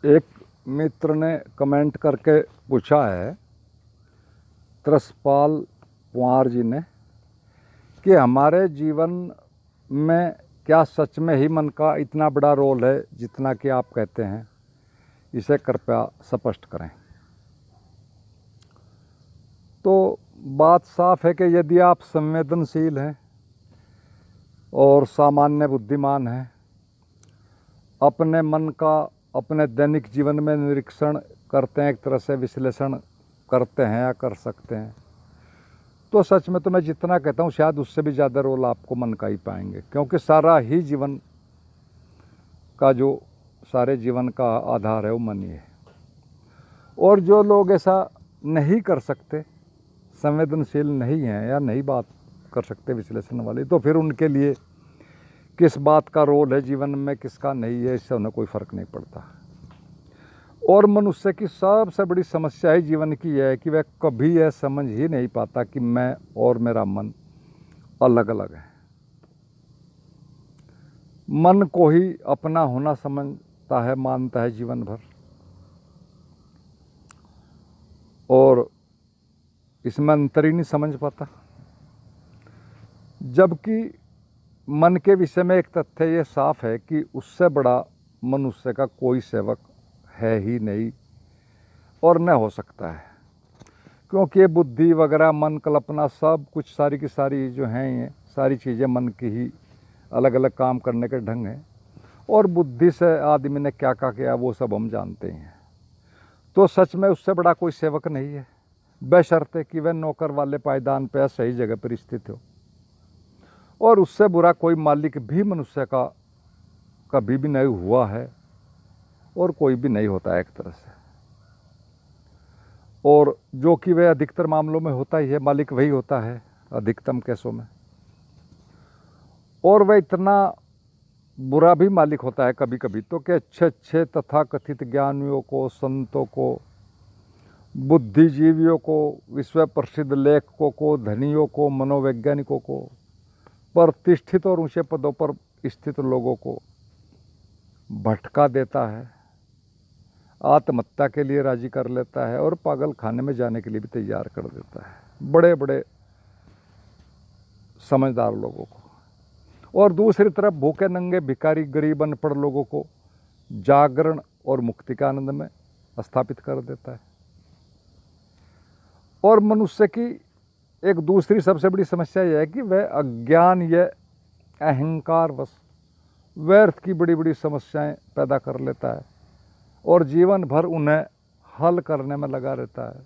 एक मित्र ने कमेंट करके पूछा है, त्रसपाल कुंवर जी ने, कि हमारे जीवन में क्या सच में ही मन का इतना बड़ा रोल है जितना कि आप कहते हैं? इसे कृपया स्पष्ट करें। तो बात साफ है कि यदि आप संवेदनशील हैं और सामान्य बुद्धिमान हैं, अपने मन का अपने दैनिक जीवन में निरीक्षण करते हैं, एक तरह से विश्लेषण करते हैं या कर सकते हैं, तो सच में तो मैं जितना कहता हूँ शायद उससे भी ज़्यादा रोल आपको मन का ही पाएंगे, क्योंकि सारा ही जीवन का जो सारे जीवन का आधार है वो मन ही है। और जो लोग ऐसा नहीं कर सकते, संवेदनशील नहीं हैं या नहीं बात कर सकते विश्लेषण वाले, तो फिर उनके लिए किस बात का रोल है जीवन में, किसका नहीं है, इससे उन्हें कोई फ़र्क नहीं पड़ता। और मनुष्य की सबसे बड़ी समस्या ही जीवन की यह है कि वह कभी यह समझ ही नहीं पाता कि मैं और मेरा मन अलग अलग है। मन को ही अपना होना समझता है, मानता है जीवन भर, और इसमें अंतर ही नहीं समझ पाता। जबकि मन के विषय में एक तथ्य ये साफ है कि उससे बड़ा मनुष्य का कोई सेवक है ही नहीं और न हो सकता है, क्योंकि ये बुद्धि वगैरह, मन, कल्पना, सब कुछ सारी की सारी जो हैं, ये सारी चीज़ें मन की ही अलग अलग काम करने के ढंग हैं। और बुद्धि से आदमी ने क्या क्या किया वो सब हम जानते हैं। तो सच में उससे बड़ा कोई सेवक नहीं है, बशर्ते कि वह नौकर वाले पायदान पर सही जगह पर स्थित हो। और उससे बुरा कोई मालिक भी मनुष्य का कभी भी नहीं हुआ है और कोई भी नहीं होता है एक तरह से। और जो कि वह अधिकतर मामलों में होता ही है, मालिक वही होता है अधिकतम केसों में। और वह इतना बुरा भी मालिक होता है कभी कभी तो कि अच्छे अच्छे तथाकथित ज्ञानियों को, संतों को, बुद्धिजीवियों को, विश्व प्रसिद्ध लेखकों को, धनियों को, मनोवैज्ञानिकों को, प्रतिष्ठित और ऊंचे पदों पर स्थित लोगों को भटका देता है, आत्महत्या के लिए राजी कर लेता है और पागल खाने में जाने के लिए भी तैयार कर देता है बड़े बड़े समझदार लोगों को। और दूसरी तरफ भूखे नंगे भिखारी, गरीब, अनपढ़ लोगों को जागरण और मुक्ति के आनंद में स्थापित कर देता है। और मनुष्य की एक दूसरी सबसे बड़ी समस्या यह है कि वह अज्ञान या अहंकारवश व्यर्थ की बड़ी बड़ी समस्याएं पैदा कर लेता है और जीवन भर उन्हें हल करने में लगा रहता है,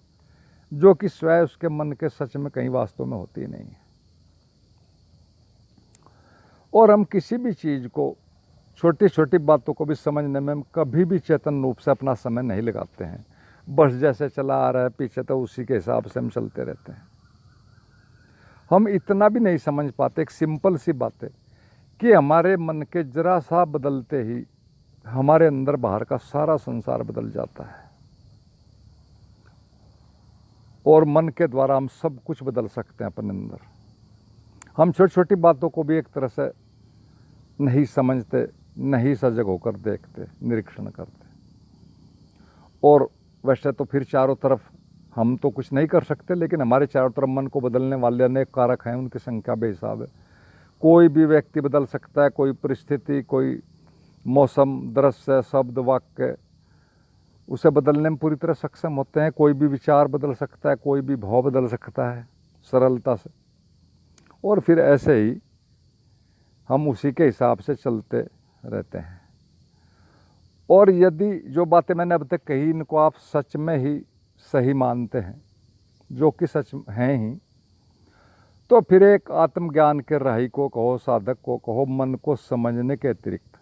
जो कि स्वयं उसके मन के सच में कहीं वास्तव में होती नहीं है। और हम किसी भी चीज़ को, छोटी छोटी बातों को भी समझने में हम कभी भी चेतन रूप से अपना समय नहीं लगाते हैं। बस जैसे चला आ रहा है पीछे, तो उसी के हिसाब से हम चलते रहते हैं। हम इतना भी नहीं समझ पाते, एक सिंपल सी बात है कि हमारे मन के जरा सा बदलते ही हमारे अंदर बाहर का सारा संसार बदल जाता है। और मन के द्वारा हम सब कुछ बदल सकते हैं अपने अंदर। हम छोटी छोटी बातों को भी एक तरह से नहीं समझते, नहीं सजग होकर देखते, निरीक्षण करते। और वैसे तो फिर चारों तरफ हम तो कुछ नहीं कर सकते, लेकिन हमारे चारों तरफ मन को बदलने वाले अनेक कारक हैं, उनकी संख्या बेहिसाब है। कोई भी व्यक्ति बदल सकता है, कोई परिस्थिति, कोई मौसम, दृश्य, शब्द, वाक्य, उसे बदलने में पूरी तरह सक्षम होते हैं। कोई भी विचार बदल सकता है, कोई भी भाव बदल सकता है सरलता से। और फिर ऐसे ही हम उसी के हिसाब से चलते रहते हैं। और यदि जो बातें मैंने अब तक कही, इनको आप सच में ही सही मानते हैं, जो कि सच हैं ही, तो फिर एक आत्मज्ञान के राही को कहो, साधक को कहो, मन को समझने के अतिरिक्त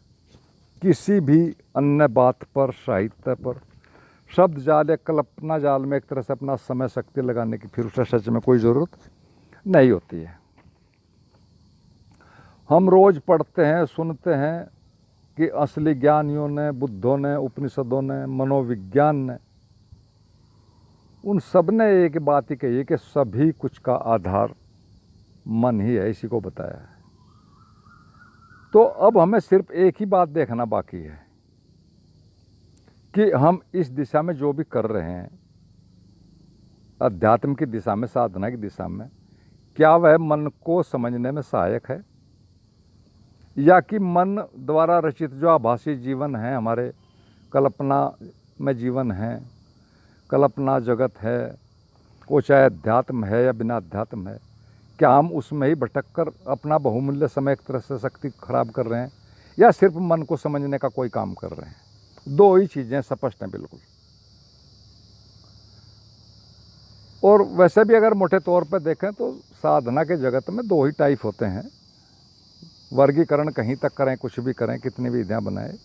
किसी भी अन्य बात पर, साहित्य पर, शब्द जाल या कल्पना जाल में एक तरह से अपना समय शक्ति लगाने की फिर उसे सच में कोई ज़रूरत नहीं होती है। हम रोज़ पढ़ते हैं, सुनते हैं कि असली ज्ञानियों ने, बुद्धों ने, उपनिषदों ने, मनोविज्ञान ने, उन सब ने एक बात ही कही है कि सभी कुछ का आधार मन ही है, इसी को बताया है। तो अब हमें सिर्फ एक ही बात देखना बाकी है कि हम इस दिशा में जो भी कर रहे हैं, अध्यात्म की दिशा में, साधना की दिशा में, क्या वह मन को समझने में सहायक है, या कि मन द्वारा रचित जो आभासी जीवन है, हमारे कल्पना में जीवन है, कल्पना जगत है, वो चाहे अध्यात्म है या बिना अध्यात्म है, क्या हम उसमें ही भटक कर अपना बहुमूल्य समय एक तरह से शक्ति खराब कर रहे हैं, या सिर्फ मन को समझने का कोई काम कर रहे हैं? दो ही चीज़ें स्पष्ट हैं बिल्कुल। और वैसे भी अगर मोटे तौर पर देखें तो साधना के जगत में दो ही टाइप होते हैं। वर्गीकरण कहीं तक करें, कुछ भी करें, कितनी भी विधियाँ बनाए,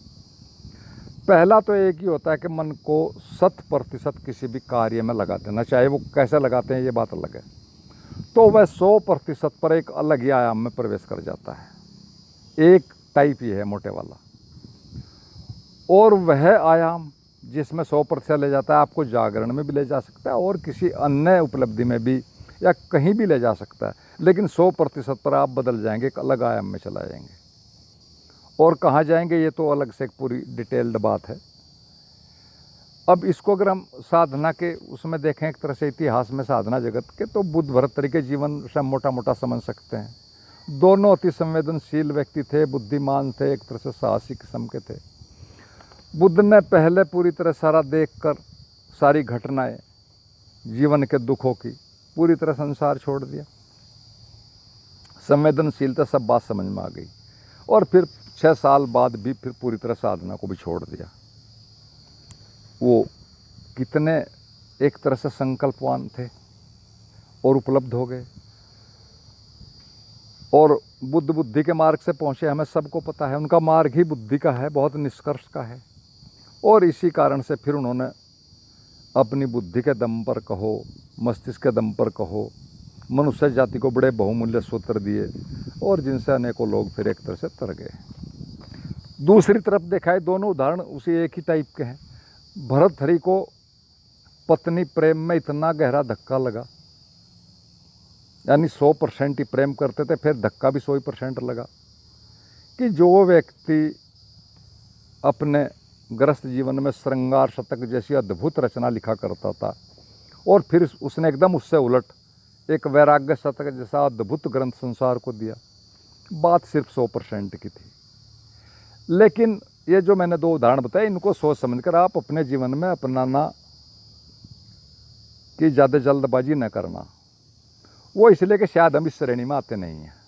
पहला तो एक ही होता है कि मन को 100% किसी भी कार्य में लगा देना, चाहे वो कैसे लगाते हैं ये बात अलग है, तो वह 100% पर एक अलग ही आयाम में प्रवेश कर जाता है। एक टाइप ये है मोटे वाला। और वह आयाम जिसमें 100% ले जाता है, आपको जागरण में भी ले जा सकता है और किसी अन्य उपलब्धि में भी, या कहीं भी ले जा सकता है, लेकिन 100% पर आप बदल जाएंगे, एक अलग आयाम में चला जाएंगे। और कहाँ जाएंगे ये तो अलग से एक पूरी डिटेल्ड बात है। अब इसको अगर हम साधना के उसमें देखें, एक तरह से इतिहास में साधना जगत के, तो बुद्ध भरतरी के जीवन से मोटा मोटा समझ सकते हैं। दोनों अति संवेदनशील व्यक्ति थे, बुद्धिमान थे, एक तरह से साहसी किस्म के थे। बुद्ध ने पहले पूरी तरह सारा देखकर सारी घटनाएं जीवन के दुखों की पूरी तरह संसार छोड़ दिया, संवेदनशीलता सब बात समझ में आ गई, और फिर 6 साल बाद भी फिर पूरी तरह साधना को भी छोड़ दिया। वो कितने एक तरह से संकल्पवान थे और उपलब्ध हो गए, और बुद्ध बुद्धि के मार्ग से पहुँचे, हमें सबको पता है उनका मार्ग ही बुद्धि का है, बहुत निष्कर्ष का है। और इसी कारण से फिर उन्होंने अपनी बुद्धि के दम पर कहो, मस्तिष्क के दम पर कहो, मनुष्य जाति को बड़े बहुमूल्य सूत्र दिए, और जिनसे अनेकों लोग फिर एक तरह से तर गए। दूसरी तरफ देखा है, दोनों उदाहरण उसी एक ही टाइप के हैं। भरतहरि को पत्नी प्रेम में इतना गहरा धक्का लगा, यानी 100% ही प्रेम करते थे, फिर धक्का भी 100% लगा, कि जो व्यक्ति अपने ग्रस्त जीवन में श्रृंगार शतक जैसी अद्भुत रचना लिखा करता था, और फिर उसने एकदम उससे उलट एक वैराग्य शतक जैसा अद्भुत ग्रंथ संसार को दिया, बात सिर्फ 100% की थी। लेकिन ये जो मैंने 2 उदाहरण बताए, इनको सोच समझकर आप अपने जीवन में अपनाना, कि ज़्यादा जल्दबाजी न करना। वो इसलिए कि शायद हम इस श्रेणी में आते नहीं हैं।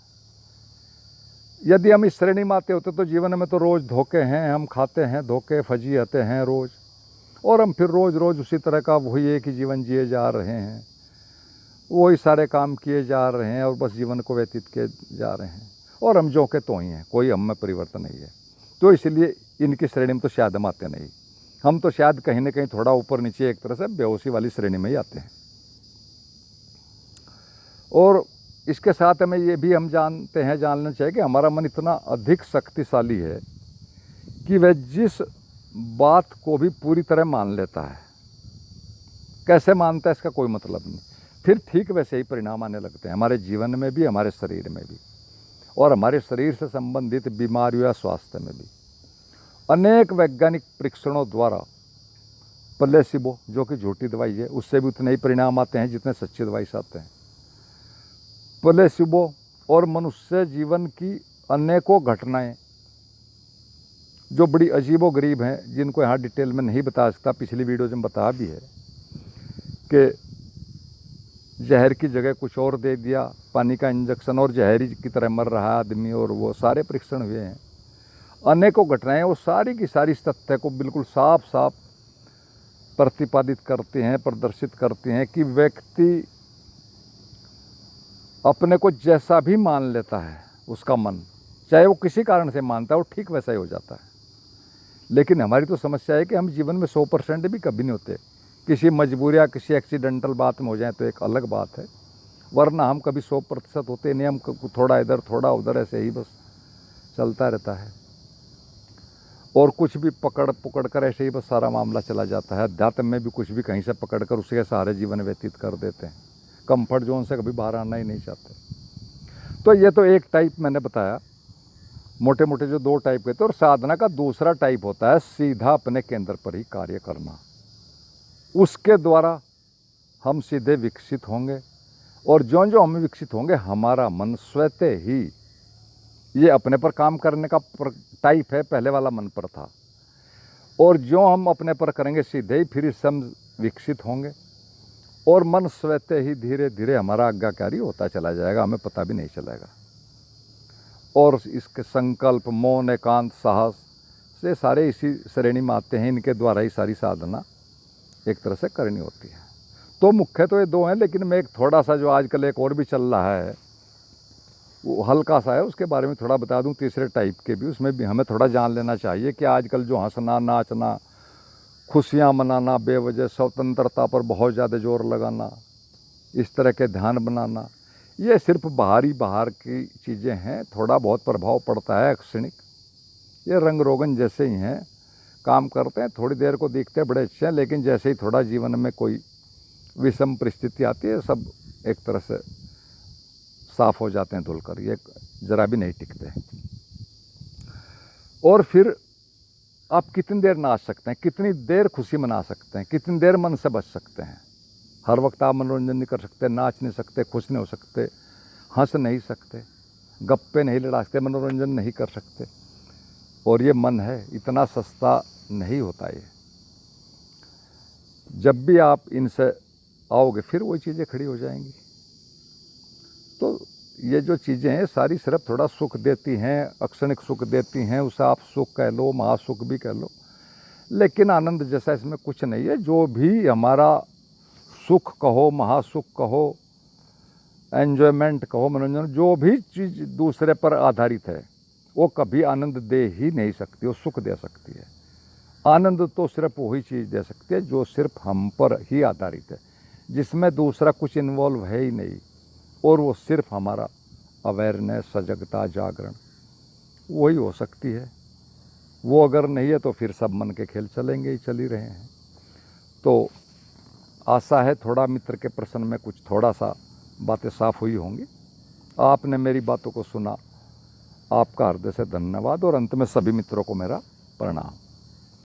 यदि हम इस श्रेणी में आते होते तो जीवन में तो रोज़ धोखे हैं, हम खाते हैं धोखे, फजी आते हैं रोज़, और हम फिर रोज़ रोज़ उसी तरह का वही एक ही जीवन जिए जा रहे हैं, वही सारे काम किए जा रहे हैं, और बस जीवन को व्यतीत किए जा रहे हैं, और हम जो के तो ही हैं, कोई हम में परिवर्तन नहीं है। तो इसलिए इनकी श्रेणी में तो शायद हम आते नहीं, हम तो शायद कहीं ना कहीं थोड़ा ऊपर नीचे एक तरह से बेहोशी वाली श्रेणी में ही आते हैं। और इसके साथ हमें ये भी हम जानना चाहिए कि हमारा मन इतना अधिक शक्तिशाली है कि वह जिस बात को भी पूरी तरह मान लेता है। कैसे मानता है इसका कोई मतलब नहीं, फिर ठीक वैसे ही परिणाम आने लगते हैं हमारे जीवन में भी, हमारे शरीर में भी, और हमारे शरीर से संबंधित बीमारियों या स्वास्थ्य में भी। अनेक वैज्ञानिक परीक्षणों द्वारा प्लेसिबो, जो कि झूठी दवाई है, उससे भी उतने ही परिणाम आते हैं जितने सच्ची दवाई से आते हैं। प्लेसिबो और मनुष्य जीवन की अनेकों घटनाएं जो बड़ी अजीबोगरीब हैं, जिनको यहाँ डिटेल में नहीं बता सकता, पिछली वीडियो में बताया भी है कि जहर की जगह कुछ और दे दिया, पानी का इंजेक्शन, और जहरी की तरह मर रहा है आदमी, और वो सारे परीक्षण हुए हैं। अनेकों घटनाएं वो सारी की सारी इस तथ्य को बिल्कुल साफ साफ प्रतिपादित करती हैं, प्रदर्शित करती हैं कि व्यक्ति अपने को जैसा भी मान लेता है, उसका मन चाहे वो किसी कारण से मानता है, वो ठीक वैसा ही हो जाता है। लेकिन हमारी तो समस्या है कि हम जीवन में 100% भी कभी नहीं होते। किसी मजबूरी या किसी एक्सीडेंटल बात में हो जाए तो एक अलग बात है, वरना हम कभी 100% होते नहीं। हम थोड़ा इधर थोड़ा उधर ऐसे ही बस चलता रहता है, और कुछ भी पकड़ कर ऐसे ही बस सारा मामला चला जाता है। अध्यात्म में भी कुछ भी कहीं से पकड़ कर उसके सहारे जीवन व्यतीत कर देते हैं, कंफर्ट जोन से कभी बाहर आना ही नहीं चाहते। तो ये तो एक टाइप मैंने बताया, मोटे मोटे जो दो टाइप कहते हैं। और साधना का दूसरा टाइप होता है सीधा अपने केंद्र पर ही कार्य करना। उसके द्वारा हम सीधे विकसित होंगे, और जो जो हम विकसित होंगे हमारा मन स्वतः ही, ये अपने पर काम करने का टाइप है, पहले वाला मन पर था, और जो हम अपने पर करेंगे सीधे ही फिर इससे हम विकसित होंगे, और मन स्वतः ही धीरे धीरे हमारा आज्ञाकारी होता चला जाएगा, हमें पता भी नहीं चलेगा। और इसके संकल्प, मौन, एकांत, साहस से सारे इसी श्रेणी में आते हैं। इनके द्वारा ही सारी साधना एक तरह से करनी होती है। तो मुख्य तो ये दो हैं, लेकिन मैं एक थोड़ा सा जो आजकल एक और भी चल रहा है वो हल्का सा है, उसके बारे में थोड़ा बता दूं। तीसरे टाइप के भी, उसमें भी हमें थोड़ा जान लेना चाहिए कि आजकल जो हंसना, नाचना, खुशियाँ मनाना, बेवजह स्वतंत्रता पर बहुत ज़्यादा जोर लगाना, इस तरह के ध्यान बनाना, ये सिर्फ बाहर की चीज़ें हैं। थोड़ा बहुत प्रभाव पड़ता है क्षणिक, ये रंग रोगन जैसे ही हैं, काम करते हैं, थोड़ी देर को दिखते हैं बड़े अच्छे हैं, लेकिन जैसे ही थोड़ा जीवन में कोई विषम परिस्थिति आती है, सब एक तरह से साफ हो जाते हैं धुलकर, ये ज़रा भी नहीं टिकते। और फिर आप कितनी देर नाच सकते हैं, कितनी देर खुशी मना सकते हैं, कितनी देर मन से बच सकते हैं। हर वक्त आप मनोरंजन नहीं कर सकते, नाच नहीं सकते, खुश नहीं हो सकते, हंस नहीं सकते, गप्पे नहीं लड़ा सकते, मनोरंजन नहीं कर सकते। और ये मन है, इतना सस्ता नहीं होता ये। जब भी आप इनसे आओगे फिर वही चीज़ें खड़ी हो जाएंगी। तो ये जो चीज़ें हैं सारी सिर्फ थोड़ा सुख देती हैं, अक्षणिक सुख देती हैं, उसे आप सुख कह लो, महासुख भी कह लो, लेकिन आनंद जैसा इसमें कुछ नहीं है। जो भी हमारा सुख कहो, महासुख कहो, एन्जॉयमेंट कहो, मनोरंजन, जो भी चीज़ दूसरे पर आधारित है वो कभी आनंद दे ही नहीं सकती, वो सुख दे सकती है। आनंद तो सिर्फ वही चीज़ दे सकती है जो सिर्फ हम पर ही आधारित है, जिसमें दूसरा कुछ इन्वॉल्व है ही नहीं, और वो सिर्फ हमारा अवेयरनेस, सजगता, जागरण, वही हो सकती है। वो अगर नहीं है तो फिर सब मन के खेल चलेंगे ही, चल ही रहे हैं। तो आशा है थोड़ा मित्र के प्रश्न में कुछ थोड़ा सा बातें साफ हुई होंगी। आपने मेरी बातों को सुना, आपका हृदय से धन्यवाद, और अंत में सभी मित्रों को मेरा प्रणाम।